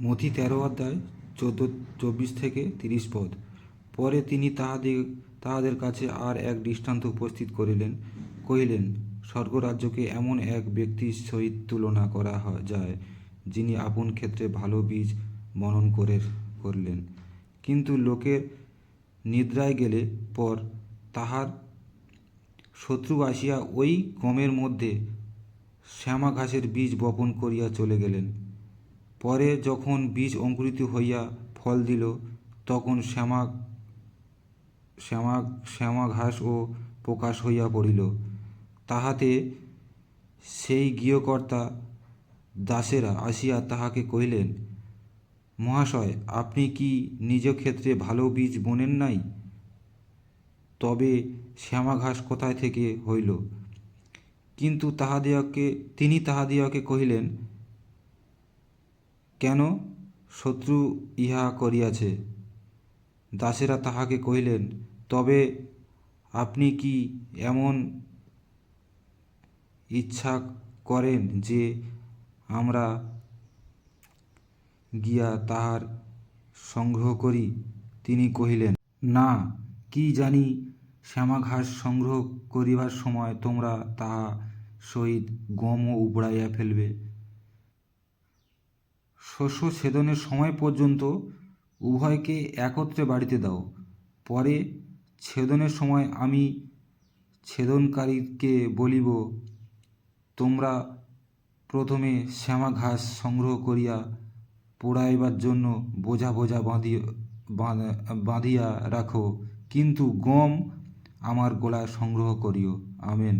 মথি 13 অধ্যায় 24-30 পদ। পরে তিনি তাহাদের কাছে আর এক দৃষ্টান্ত উপস্থিত কহিলেন, স্বর্গরাজ্যকে এমন এক ব্যক্তির সহিত তুলনা করা যায়, যিনি আপন ক্ষেত্রে ভালো বীজ বপন করলেন। কিন্তু লোকের নিদ্রায় গেলে পর তাহার শত্রু আসিয়া ওই গমের মধ্যে শ্যামা ঘাসের বীজ বপন করিয়া চলে গেলেন। পরে যখন বীজ অঙ্কুরিত হইয়া ফল দিল, তখন শ্যামা ঘাসও প্রকাশ হইয়া পড়িল। তাহাতে সেই গৃহকর্তা দাসেরা আসিয়া তাহাকে কহিলেন, মহাশয়, আপনি কি নিজ ক্ষেত্রে ভালো বীজ বোনেন নাই? তবে শ্যামা ঘাস কোথায় থেকে হইল? কিন্তু তিনি তাহাদিগকে কহিলেন, কেন শত্রু ইহা করিয়াছে? দাসেরা তাহাকে কহিলেন, তবে আপনি কি এমন ইচ্ছা করেন যে আমরা গিয়া তাহার সংগ্রহ করি? তিনি কহিলেন, না, কি জানি শ্যামা ঘাস সংগ্রহ করিবার সময় তোমরা তাহা সহিত গমও উপড়াইয়া ফেলবে। শস্য ছেদনের সময় পর্যন্ত উভয়কে একত্রে বাড়িতে দাও। পরে ছেদনের সময় আমি ছেদনকারীকে বলিব, তোমরা প্রথমে শ্যামা ঘাস সংগ্রহ করিয়া পোড়াইবার জন্য বোঝা বোঝা বাঁধিয়া রাখো, কিন্তু গম আমার গোলায় সংগ্রহ করিও। আমেন।